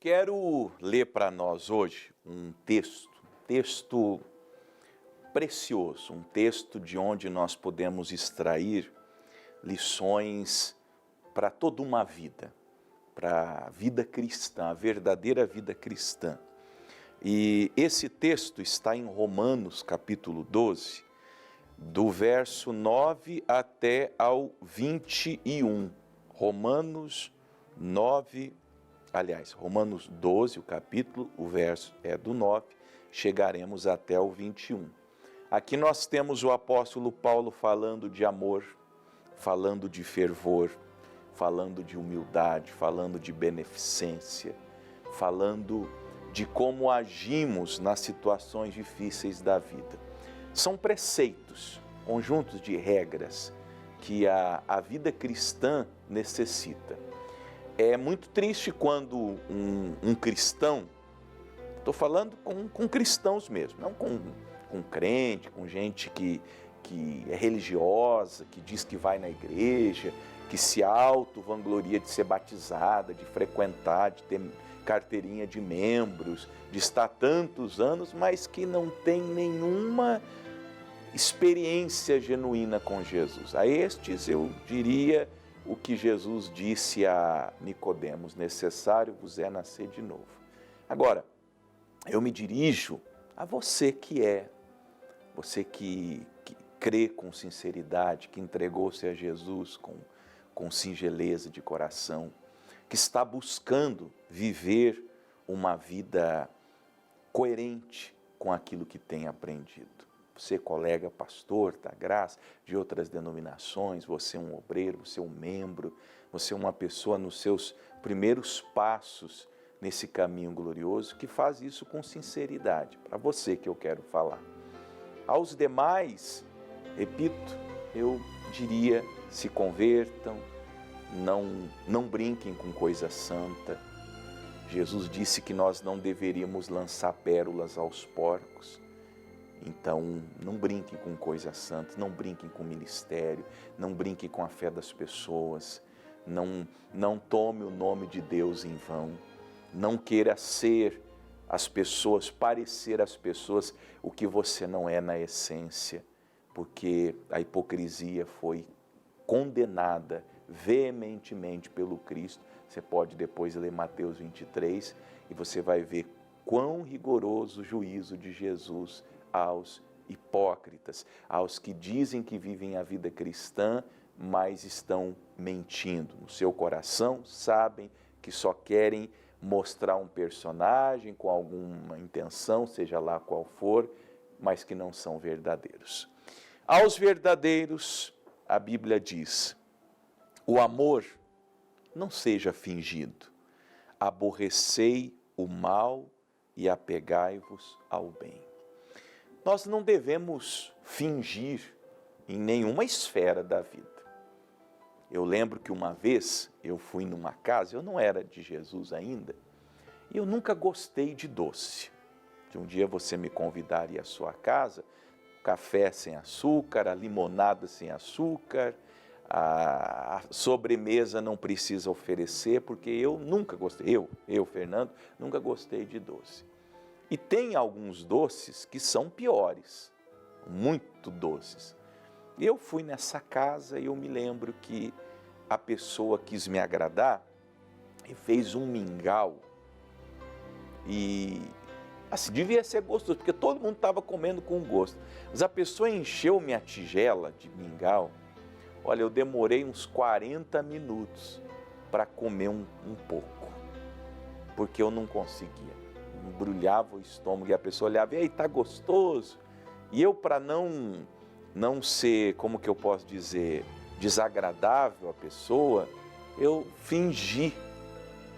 quero ler para nós hoje um texto precioso, um texto de onde nós podemos extrair lições para toda uma vida, para a vida cristã, a verdadeira vida cristã. E esse texto está em Romanos capítulo 12, do verso 9 até ao 21. Romanos 12, o capítulo, o verso é do 9, chegaremos até o 21. Aqui nós temos o apóstolo Paulo falando de amor, falando de fervor, falando de humildade, falando de beneficência, falando de como agimos nas situações difíceis da vida. São preceitos, conjuntos de regras que a vida cristã necessita. É muito triste quando um cristão, estou falando com cristãos mesmo, não com crente, com gente que é religiosa, que diz que vai na igreja, que se auto-vangloria de ser batizada, de frequentar, de ter carteirinha de membros, de estar tantos anos, mas que não tem nenhuma experiência genuína com Jesus. A estes eu diria o que Jesus disse a Nicodemos: necessário vos é nascer de novo. Agora, eu me dirijo a você que crê com sinceridade, que entregou-se a Jesus com singeleza de coração, que está buscando viver uma vida coerente com aquilo que tem aprendido. Você, colega pastor da graça, de outras denominações, você é um obreiro, você é um membro, você é uma pessoa nos seus primeiros passos nesse caminho glorioso, que faz isso com sinceridade. Para você que eu quero falar. Aos demais, repito, eu diria, se convertam, não brinquem com coisa santa. Jesus disse que nós não deveríamos lançar pérolas aos porcos. Então, não brinquem com coisa santa, não brinquem com o ministério, não brinquem com a fé das pessoas, não tome o nome de Deus em vão, não queira ser as pessoas, parecer às pessoas o que você não é na essência, porque a hipocrisia foi condenada veementemente pelo Cristo. Você pode depois ler Mateus 23 e você vai ver quão rigoroso o juízo de Jesus aos hipócritas, aos que dizem que vivem a vida cristã, mas estão mentindo. No seu coração sabem que só querem mostrar um personagem com alguma intenção, seja lá qual for, mas que não são verdadeiros. Aos verdadeiros, a Bíblia diz: o amor não seja fingido, aborrecei o mal e apegai-vos ao bem. Nós não devemos fingir em nenhuma esfera da vida. Eu lembro que uma vez eu fui numa casa, eu não era de Jesus ainda, e eu nunca gostei de doce. De um dia você me convidar a ir à sua casa, café sem açúcar, a limonada sem açúcar, a sobremesa não precisa oferecer, porque eu nunca gostei, Fernando, nunca gostei de doce. E tem alguns doces que são piores, muito doces. Eu fui nessa casa e eu me lembro que a pessoa quis me agradar e fez um mingau. E assim, devia ser gostoso, porque todo mundo estava comendo com gosto. Mas a pessoa encheu minha tigela de mingau. Olha, eu demorei uns 40 minutos para comer um pouco, porque eu não conseguia. Embrulhava o estômago e a pessoa olhava: e aí, tá gostoso? E eu, para não ser, como que eu posso dizer, desagradável à pessoa, eu fingi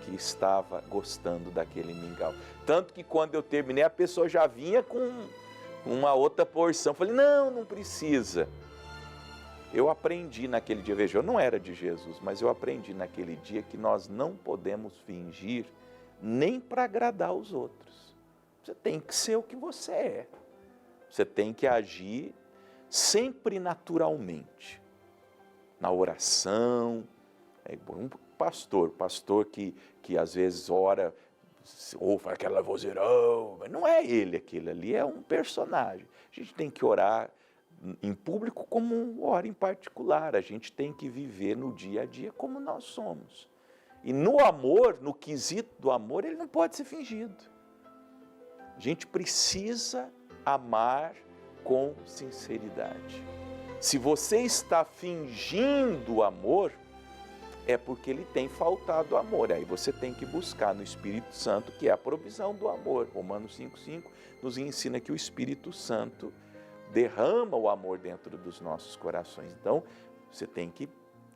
que estava gostando daquele mingau. Tanto que quando eu terminei, a pessoa já vinha com uma outra porção. Falei: não precisa. Eu aprendi naquele dia, veja, eu não era de Jesus, mas eu aprendi naquele dia que nós não podemos fingir nem para agradar os outros. Você tem que ser o que você é. Você tem que agir sempre naturalmente. Na oração, um pastor que às vezes ora ou faz aquela vozeirão, mas não é ele aquele ali, é um personagem. A gente tem que orar em público como ora em particular, a gente tem que viver no dia a dia como nós somos. E no amor, no quesito do amor, ele não pode ser fingido. A gente precisa amar com sinceridade. Se você está fingindo amor, é porque ele tem faltado amor. Aí você tem que buscar no Espírito Santo, que é a provisão do amor. Romanos 5,5 nos ensina que o Espírito Santo derrama o amor dentro dos nossos corações. Então, você tem que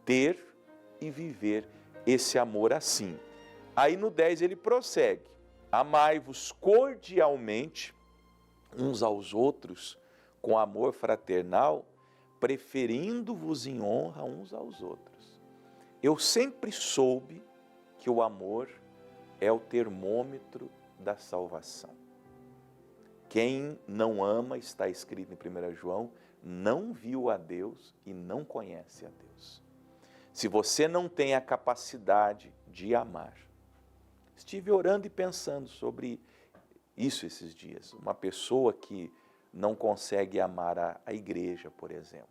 ter e viver esse amor assim. Aí no 10 ele prossegue: amai-vos cordialmente uns aos outros com amor fraternal, preferindo-vos em honra uns aos outros. Eu sempre soube que o amor é o termômetro da salvação. Quem não ama, está escrito em 1 João, não viu a Deus e não conhece a Deus. Se você não tem a capacidade de amar, estive orando e pensando sobre isso esses dias. Uma pessoa que não consegue amar a igreja, por exemplo,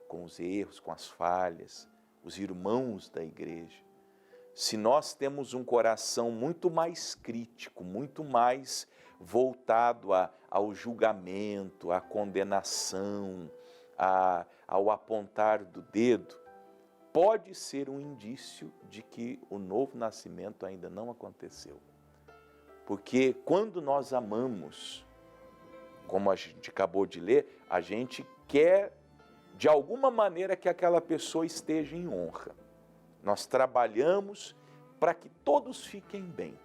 com os erros, com as falhas, os irmãos da igreja. Se nós temos um coração muito mais crítico, muito mais voltado ao julgamento, à condenação, ao apontar do dedo, pode ser um indício de que o novo nascimento ainda não aconteceu. Porque quando nós amamos, como a gente acabou de ler, a gente quer de alguma maneira que aquela pessoa esteja em honra. Nós trabalhamos para que todos fiquem bem.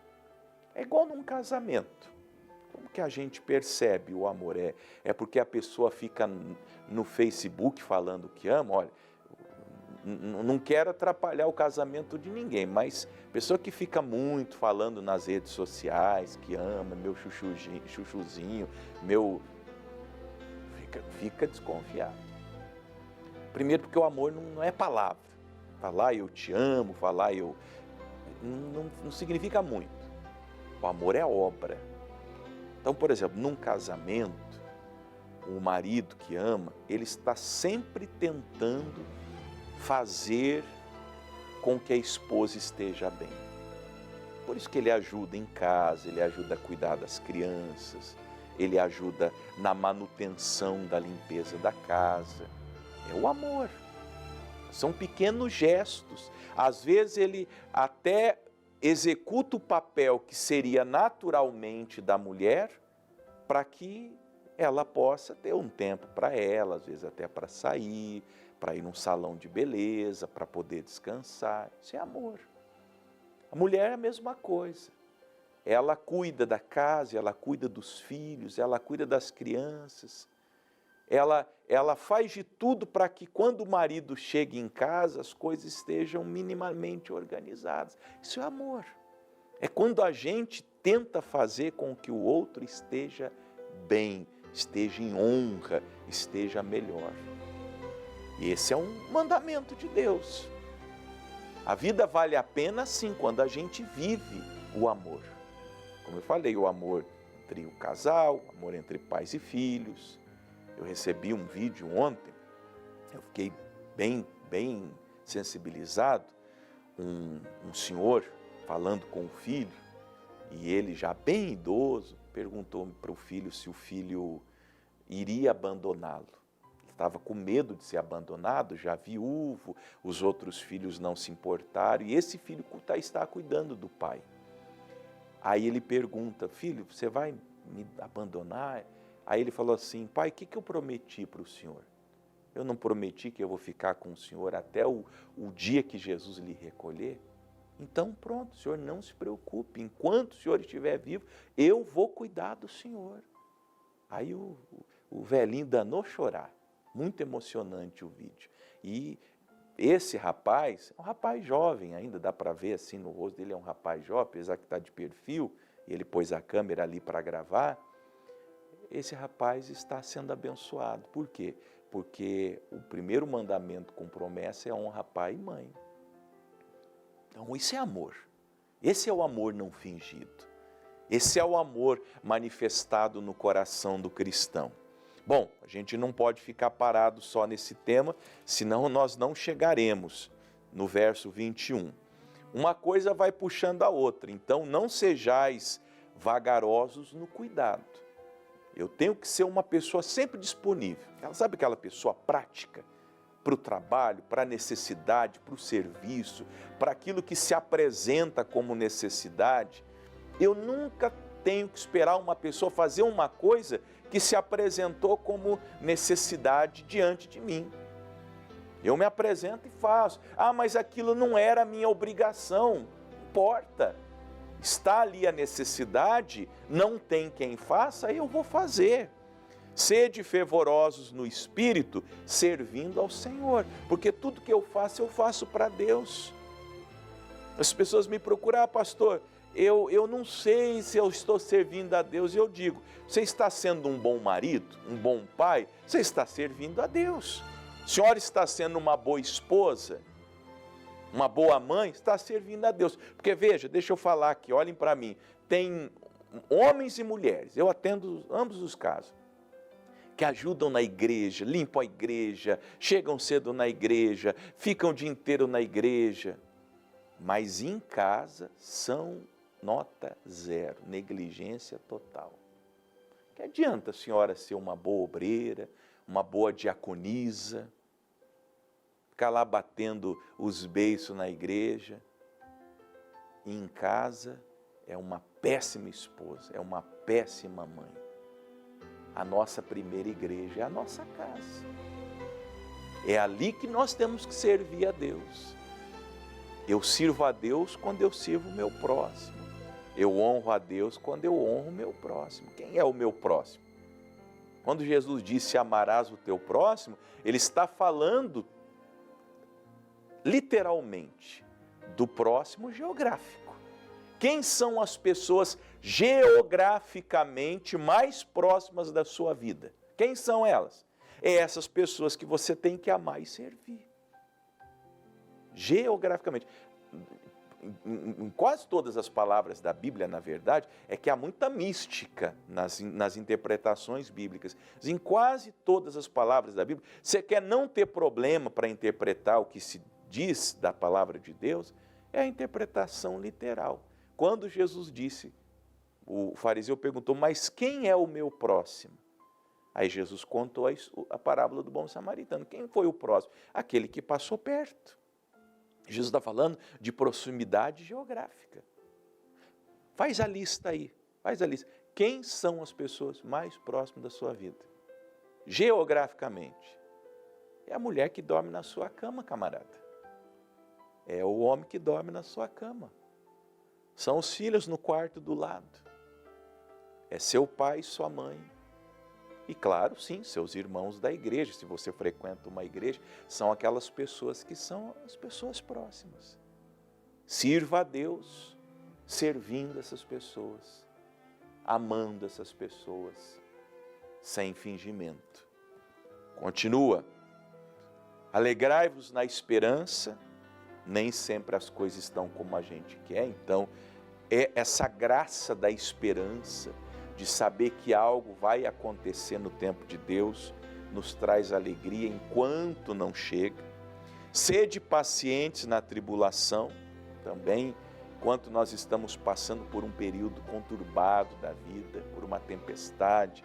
É igual num casamento. Como que a gente percebe o amor? É porque a pessoa fica no Facebook falando que ama? Olha, não quero atrapalhar o casamento de ninguém, mas pessoa que fica muito falando nas redes sociais, que ama, meu chuchuzinho, fica desconfiado. Primeiro porque o amor não é palavra. Falar eu te amo, falar eu... Não significa muito. O amor é obra. Então, por exemplo, num casamento, o marido que ama, ele está sempre tentando fazer com que a esposa esteja bem. Por isso que ele ajuda em casa, ele ajuda a cuidar das crianças, ele ajuda na manutenção da limpeza da casa. É o amor. São pequenos gestos. Às vezes ele até executa o papel que seria naturalmente da mulher para que ela possa ter um tempo para ela, às vezes até para sair, para ir num salão de beleza, para poder descansar. Isso é amor. A mulher é a mesma coisa. Ela cuida da casa, ela cuida dos filhos, ela cuida das crianças. Ela faz de tudo para que quando o marido chegue em casa, as coisas estejam minimamente organizadas. Isso é amor. É quando a gente tenta fazer com que o outro esteja bem, esteja em honra, esteja melhor. E esse é um mandamento de Deus. A vida vale a pena, sim, quando a gente vive o amor. Como eu falei, o amor entre o casal, o amor entre pais e filhos. Eu recebi um vídeo ontem, eu fiquei bem sensibilizado, um senhor falando com o filho, e ele já bem idoso, perguntou para o filho se o filho iria abandoná-lo. Ele estava com medo de ser abandonado, já viúvo, os outros filhos não se importaram, e esse filho está cuidando do pai. Aí ele pergunta: filho, você vai me abandonar? Aí ele falou assim: pai, o que eu prometi para o senhor? Eu não prometi que eu vou ficar com o senhor até o dia que Jesus lhe recolher? Então pronto, o senhor não se preocupe, enquanto o senhor estiver vivo, eu vou cuidar do senhor. Aí o velhinho danou chorar, muito emocionante o vídeo. E esse rapaz, é um rapaz jovem ainda, dá para ver assim no rosto dele, é um rapaz jovem, apesar que está de perfil, e ele pôs a câmera ali para gravar. Esse rapaz está sendo abençoado. Por quê? Porque o primeiro mandamento com promessa é honra pai e mãe. Então isso é amor. Esse é o amor não fingido. Esse é o amor manifestado no coração do cristão. Bom, a gente não pode ficar parado só nesse tema, senão nós não chegaremos no verso 21. Uma coisa vai puxando a outra, então não sejais vagarosos no cuidado. Eu tenho que ser uma pessoa sempre disponível. Sabe aquela pessoa prática? Para o trabalho, para a necessidade, para o serviço, para aquilo que se apresenta como necessidade. Eu nunca tenho que esperar uma pessoa fazer uma coisa que se apresentou como necessidade diante de mim. Eu me apresento e faço. Ah, mas aquilo não era a minha obrigação. Não importa. Está ali a necessidade, não tem quem faça, eu vou fazer. Sede fervorosos no Espírito, servindo ao Senhor, porque tudo que eu faço para Deus. As pessoas me procuram, pastor, eu não sei se eu estou servindo a Deus. E eu digo, você está sendo um bom marido, um bom pai, você está servindo a Deus. A senhora está sendo uma boa esposa, uma boa mãe, está servindo a Deus. Porque veja, deixa eu falar aqui, olhem para mim, tem homens e mulheres, eu atendo ambos os casos, que ajudam na igreja, limpam a igreja, chegam cedo na igreja, ficam o dia inteiro na igreja, mas em casa são nota zero, negligência total. Que adianta a senhora ser uma boa obreira, uma boa diaconisa, ficar lá batendo os beiços na igreja, e em casa é uma péssima esposa, é uma péssima mãe. A nossa primeira igreja é a nossa casa. É ali que nós temos que servir a Deus. Eu sirvo a Deus quando eu sirvo o meu próximo. Eu honro a Deus quando eu honro o meu próximo. Quem é o meu próximo? Quando Jesus disse amarás o teu próximo, ele está falando literalmente do próximo geográfico. Quem são as pessoas geograficamente mais próximas da sua vida? Quem são elas? É essas pessoas que você tem que amar e servir. Geograficamente. Em quase todas as palavras da Bíblia, na verdade, é que há muita mística nas interpretações bíblicas. Em quase todas as palavras da Bíblia, você quer não ter problema para interpretar o que se diz da palavra de Deus, é a interpretação literal. Quando Jesus disse, o fariseu perguntou, mas quem é o meu próximo? Aí Jesus contou a parábola do bom samaritano. Quem foi o próximo? Aquele que passou perto. Jesus está falando de proximidade geográfica. Faz a lista aí, faz a lista. Quem são as pessoas mais próximas da sua vida? Geograficamente. É a mulher que dorme na sua cama, camarada. É o homem que dorme na sua cama. São os filhos no quarto do lado. É seu pai e sua mãe. E claro, sim, seus irmãos da igreja. Se você frequenta uma igreja, são aquelas pessoas que são as pessoas próximas. Sirva a Deus servindo essas pessoas, amando essas pessoas, sem fingimento. Continua. Alegrai-vos na esperança. Nem sempre as coisas estão como a gente quer, então é essa graça da esperança, de saber que algo vai acontecer no tempo de Deus, nos traz alegria enquanto não chega. Sede pacientes na tribulação, também, enquanto nós estamos passando por um período conturbado da vida, por uma tempestade,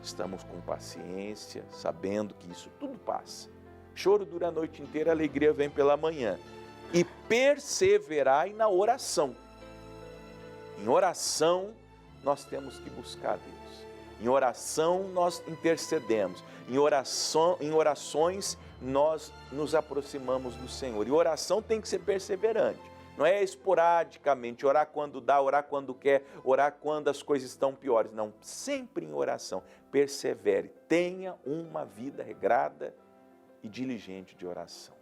estamos com paciência, sabendo que isso tudo passa. Choro dura a noite inteira, a alegria vem pela manhã. E perseverai na oração. Em oração, nós temos que buscar Deus. Em oração, nós intercedemos. Em orações, nós nos aproximamos do Senhor. E oração tem que ser perseverante. Não é esporadicamente, orar quando dá, orar quando quer, orar quando as coisas estão piores. Não, sempre em oração. Persevere. Tenha uma vida regrada e diligente de oração.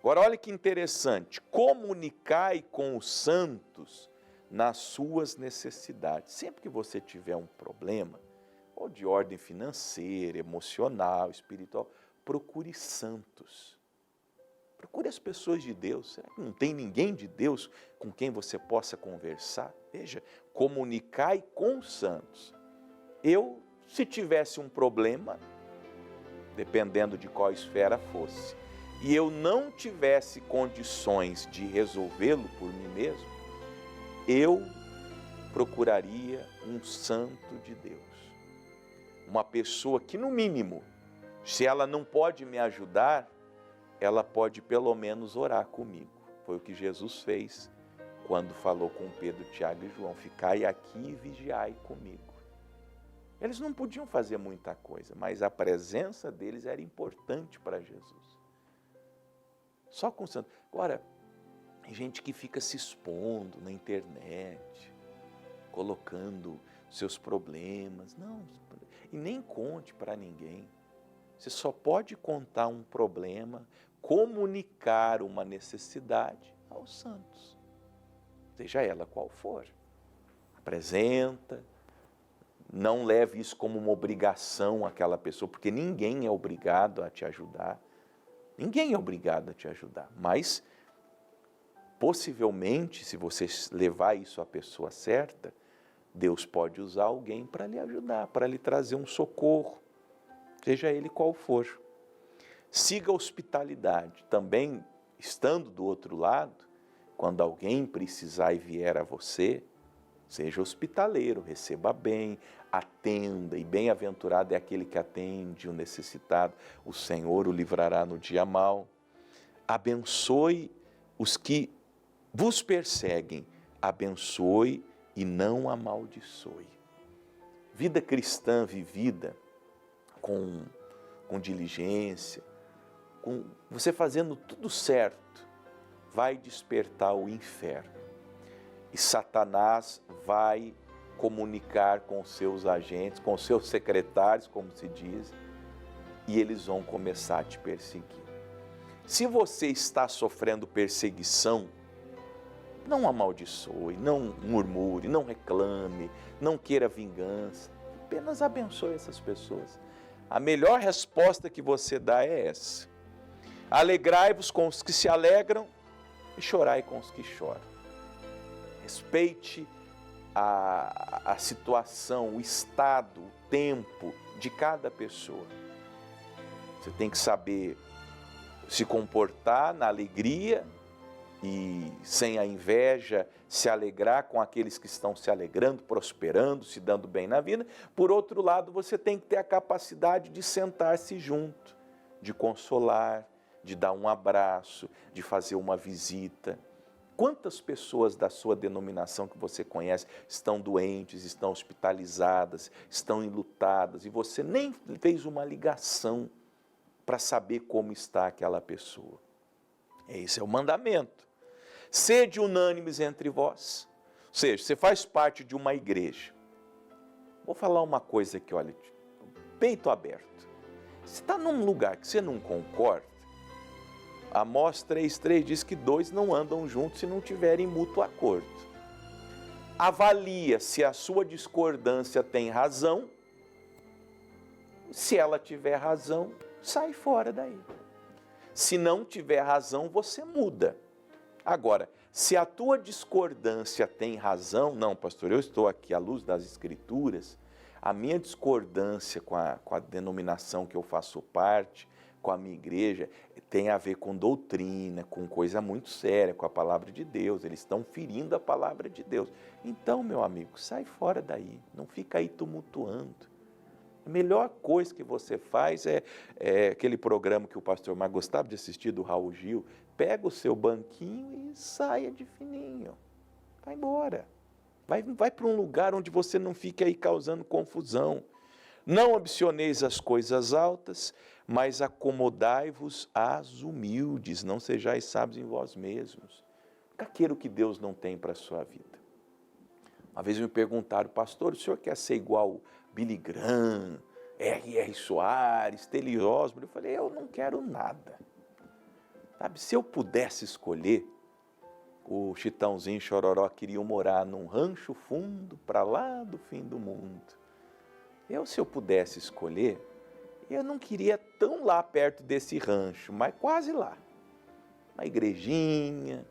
Agora, olha que interessante, comunicai com os santos nas suas necessidades. Sempre que você tiver um problema, ou de ordem financeira, emocional, espiritual, procure santos. Procure as pessoas de Deus. Será que não tem ninguém de Deus com quem você possa conversar? Veja, comunicai com os santos. Eu, se tivesse um problema, dependendo de qual esfera fosse, e eu não tivesse condições de resolvê-lo por mim mesmo, eu procuraria um santo de Deus. Uma pessoa que, no mínimo, se ela não pode me ajudar, ela pode pelo menos orar comigo. Foi o que Jesus fez quando falou com Pedro, Tiago e João: ficai aqui e vigiai comigo. Eles não podiam fazer muita coisa, mas a presença deles era importante para Jesus. Só com o santo. Agora, tem gente que fica se expondo na internet, colocando seus problemas. Não, e nem conte para ninguém. Você só pode contar um problema, comunicar uma necessidade aos santos, seja ela qual for. Apresenta, não leve isso como uma obrigação àquela pessoa, porque ninguém é obrigado a te ajudar. Ninguém é obrigado a te ajudar, mas possivelmente, se você levar isso à pessoa certa, Deus pode usar alguém para lhe ajudar, para lhe trazer um socorro, seja ele qual for. Siga a hospitalidade, também estando do outro lado, quando alguém precisar e vier a você, seja hospitaleiro, receba bem, atenda, e bem-aventurado é aquele que atende o necessitado, o Senhor o livrará no dia mau. Abençoe os que vos perseguem, abençoe e não amaldiçoe. Vida cristã vivida com diligência, com você fazendo tudo certo, vai despertar o inferno. E Satanás vai comunicar com seus agentes, com seus secretários, como se diz, e eles vão começar a te perseguir. Se você está sofrendo perseguição, não amaldiçoe, não murmure, não reclame, não queira vingança, apenas abençoe essas pessoas. A melhor resposta que você dá é essa: alegrai-vos com os que se alegram e chorai com os que choram. Respeite a situação, o estado, o tempo de cada pessoa. Você tem que saber se comportar na alegria e sem a inveja, se alegrar com aqueles que estão se alegrando, prosperando, se dando bem na vida. Por outro lado, você tem que ter a capacidade de sentar-se junto, de consolar, de dar um abraço, de fazer uma visita. Quantas pessoas da sua denominação que você conhece estão doentes, estão hospitalizadas, estão enlutadas, e você nem fez uma ligação para saber como está aquela pessoa? Esse é o mandamento. Sede unânimes entre vós. Ou seja, você faz parte de uma igreja. Vou falar uma coisa aqui, olha, peito aberto. Você está num lugar que você não concorda, Amós 3,3 diz que dois não andam juntos se não tiverem mútuo acordo. Avalia se a sua discordância tem razão. Se ela tiver razão, sai fora daí. Se não tiver razão, você muda. Agora, se a tua discordância tem razão, não, pastor, eu estou aqui à luz das Escrituras, a minha discordância com a denominação que eu faço parte, com a minha igreja, tem a ver com doutrina, com coisa muito séria, com a palavra de Deus. Eles estão ferindo a palavra de Deus. Então, meu amigo, sai fora daí, não fica aí tumultuando. A melhor coisa que você faz é aquele programa que o pastor mais gostava de assistir, do Raul Gil. Pega o seu banquinho e saia de fininho. Vai embora. Vai para um lugar onde você não fique aí causando confusão. Não ambicioneis as coisas altas, mas acomodai-vos às humildes. Não sejais sábios em vós mesmos. Nunca queira o que Deus não tem para a sua vida. Uma vez me perguntaram: pastor, o senhor quer ser igual Billy Graham, R.R. Soares, Telly Osborne? Eu falei: eu não quero nada. Sabe, se eu pudesse escolher, o Chitãozinho e Chororó queriam morar num rancho fundo para lá do fim do mundo. Se eu pudesse escolher, eu não queria tão lá perto desse rancho, mas quase lá. uma igrejinha,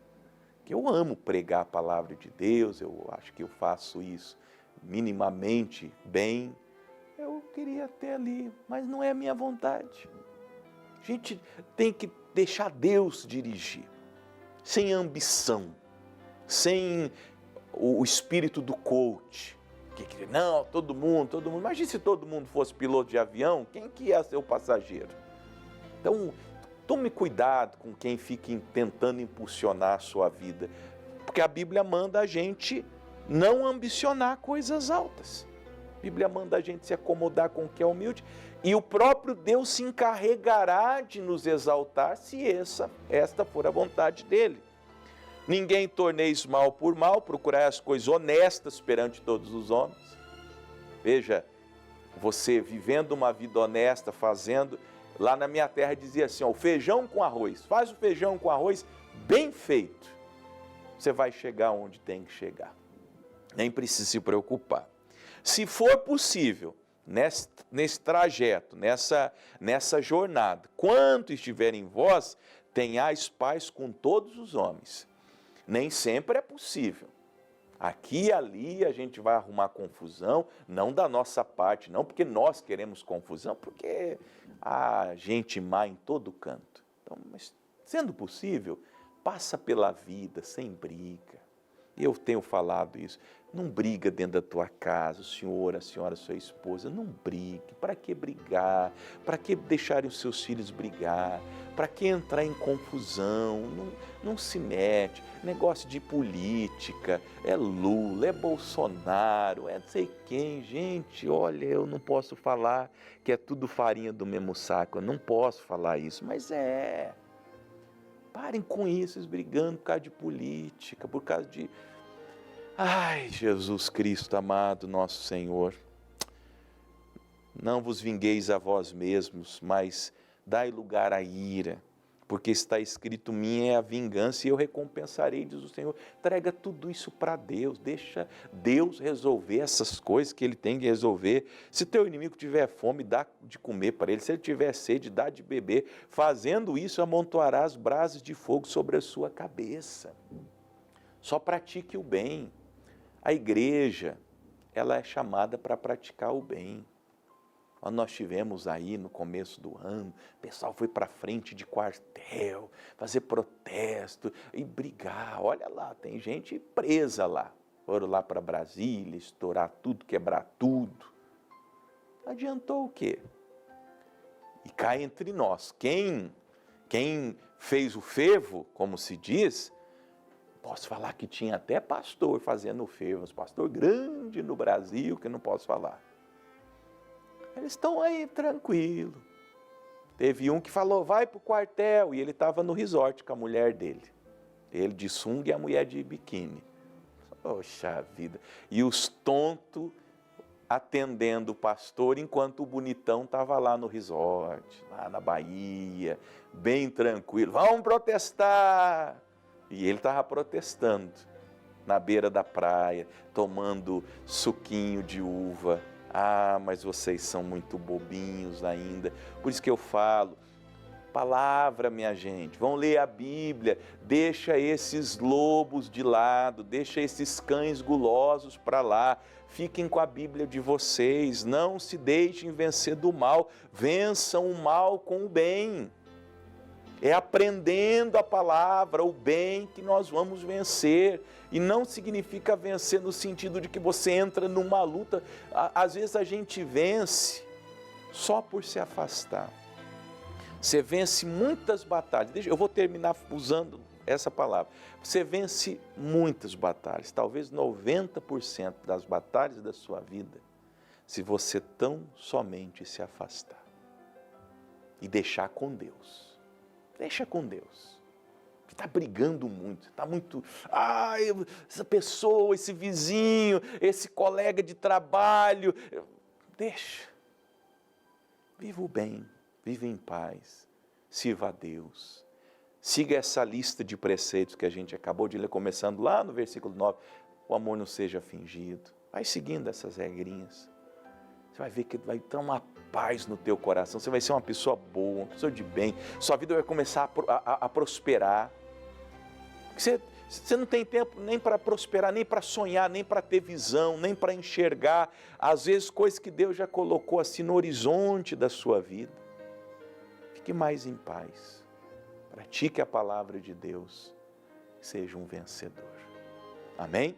que eu amo pregar a palavra de Deus, eu acho que eu faço isso minimamente bem. Eu queria ter ali, mas não é a minha vontade. A gente tem que deixar Deus dirigir, sem ambição, sem o espírito do coach. Que não, todo mundo. Imagina se todo mundo fosse piloto de avião, quem que ia ser o passageiro? Então, tome cuidado com quem fica tentando impulsionar a sua vida, porque a Bíblia manda a gente não ambicionar coisas altas. A Bíblia manda a gente se acomodar com o que é humilde, e o próprio Deus se encarregará de nos exaltar se esta for a vontade dele. Ninguém torneis mal por mal, procurai as coisas honestas perante todos os homens. Veja, você vivendo uma vida honesta, fazendo, lá na minha terra dizia assim, ó, o feijão com arroz, faz o feijão com arroz bem feito, você vai chegar onde tem que chegar, nem precisa se preocupar. Se for possível, nesse trajeto, nessa jornada, quanto estiver em vós, tenhais paz com todos os homens. Nem sempre é possível. Aqui e ali a gente vai arrumar confusão, não da nossa parte, não porque nós queremos confusão, porque há gente má em todo canto. Então, mas sendo possível, passa pela vida sem briga. Eu tenho falado isso. Não briga dentro da tua casa, a senhora, sua esposa, não brigue. Para que brigar? Para que deixarem os seus filhos brigar? Para que entrar em confusão? Não se mete. Negócio de política, é Lula, é Bolsonaro, é não sei quem. Gente, olha, eu não posso falar que é tudo farinha do mesmo saco, eu não posso falar isso, mas é. Parem com isso, eles brigando por causa de política, por causa de... Ai, Jesus Cristo amado, nosso Senhor, não vos vingueis a vós mesmos, mas dai lugar à ira, porque está escrito, minha é a vingança e eu recompensarei, diz o Senhor. Entrega tudo isso para Deus, deixa Deus resolver essas coisas que Ele tem que resolver. Se teu inimigo tiver fome, dá de comer para ele, se ele tiver sede, dá de beber. Fazendo isso, amontoarás brasas de fogo sobre a sua cabeça. Só pratique o bem. A igreja, ela é chamada para praticar o bem. Nós tivemos aí no começo do ano, o pessoal foi para frente de quartel, fazer protesto e brigar. Olha lá, tem gente presa lá. Foram lá para Brasília, estourar tudo, quebrar tudo. Adiantou o quê? E cá entre nós, quem fez o fervo, como se diz, posso falar que tinha até pastor fazendo o fervo, pastor grande no Brasil, que não posso falar. Eles estão aí tranquilo. Teve um que falou, vai para o quartel, e ele estava no resort com a mulher dele. Ele de sunga e a mulher de biquíni. Poxa vida. E os tontos atendendo o pastor, enquanto o bonitão estava lá no resort, lá na Bahia, bem tranquilo. Vamos protestar! E ele estava protestando na beira da praia, tomando suquinho de uva. Ah, mas vocês são muito bobinhos ainda. Por isso que eu falo, palavra, minha gente, vão ler a Bíblia, deixa esses lobos de lado, deixa esses cães gulosos para lá, fiquem com a Bíblia de vocês, não se deixem vencer do mal, vençam o mal com o bem. É aprendendo a palavra, o bem, que nós vamos vencer. E não significa vencer no sentido de que você entra numa luta. Às vezes a gente vence só por se afastar. Você vence muitas batalhas. Eu vou terminar usando essa palavra. Você vence muitas batalhas, talvez 90% das batalhas da sua vida, se você tão somente se afastar e deixar com Deus. Deixa com Deus. Você está brigando muito, está muito... essa pessoa, esse vizinho, esse colega de trabalho... Deixa. Viva o bem, viva em paz, sirva a Deus. Siga essa lista de preceitos que a gente acabou de ler, começando lá no versículo 9. O amor não seja fingido. Vai seguindo essas regrinhas. Você vai ver que vai ter uma paz no teu coração, você vai ser uma pessoa boa, uma pessoa de bem, sua vida vai começar a prosperar. Você não tem tempo nem para prosperar, nem para sonhar, nem para ter visão, nem para enxergar, às vezes, coisas que Deus já colocou assim no horizonte da sua vida. Fique mais em paz. Pratique a palavra de Deus. Seja um vencedor. Amém?